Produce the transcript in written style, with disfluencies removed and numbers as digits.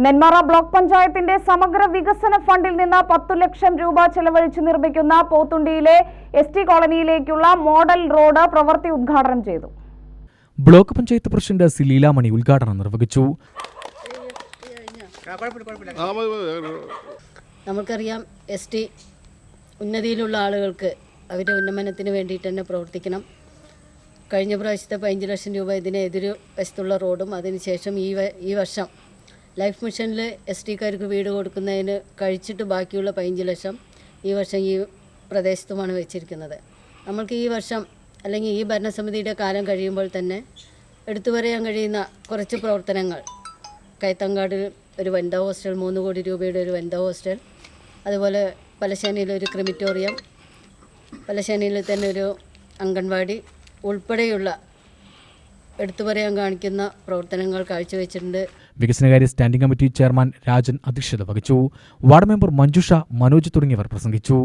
Nenmara block പഞ്ചായത്തിന്റെ സമഗ്ര വികസന ഫണ്ടിൽ നിന്ന് 10 ലക്ഷം രൂപ ചെലവഴിച്ച് നിർമ്മിക്കുന്ന പോത്തുണ്ടിയിലെ ST കോളനിയിലേക്കുള്ള മോഡൽ റോഡ് പ്രവൃത്തി ഉദ്ഘാടനം ചെയ്തു. ബ്ലോക്ക് പഞ്ചായത്ത് പ്രസിഡന്റ് സിലീലാമണി ഉദ്ഘാടനം നിർവഹിച്ചു. നമുക്കറിയാം, ST ഉന്നതിയിലുള്ള ആളുകൾക്ക് അവരുടെ ഉന്നമനത്തിന് വേണ്ടിയിട്ട് തന്നെ പ്രവർത്തിക്കണം. കഴിഞ്ഞ പ്രാവശ്യത്തെ 15 ലക്ഷം രൂപ ഇതിന് എതിർവശത്തുള്ള റോഡും അതിനുശേഷം ഈ വർഷം ലൈഫ് മിഷനിൽ STക്കാർക്ക് വീട് കൊടുക്കുന്നതിന് കഴിച്ചിട്ട് ബാക്കിയുള്ള 15 ലക്ഷം ഈ വർഷം ഈ പ്രദേശത്തുമാണ് വെച്ചിരിക്കുന്നത്. നമ്മൾക്ക് ഈ വർഷം അല്ലെങ്കിൽ ഈ ഭരണസമിതിയുടെ കാലം കഴിയുമ്പോൾ തന്നെ എടുത്തു പറയാൻ കഴിയുന്ന കുറച്ച് പ്രവർത്തനങ്ങൾ, കൈത്തങ്കാടിൽ ഒരു വനിതാ ഹോസ്റ്റൽ, 3 കോടി രൂപയുടെ ഒരു വനിതാ ഹോസ്റ്റൽ, അതുപോലെ പലശ്ശേനിയിൽ ഒരു ക്രിമിറ്റോറിയം, പലശ്ശേനിയിൽ തന്നെ ഒരു അംഗൻവാടി ഉൾപ്പെടെയുള്ള എടുത്തു പറയാൻ കാണിക്കുന്ന പ്രവർത്തനങ്ങൾ കാഴ്ചവെച്ചിട്ടുണ്ട്. വികസനകാര്യ സ്റ്റാൻഡിംഗ് കമ്മിറ്റി ചെയർമാൻ രാജൻ അധ്യക്ഷത വഹിച്ചു. വാർഡ് മെമ്പർ മഞ്ജുഷ, മനോജ് തുടങ്ങിയവർ പ്രസംഗിച്ചു.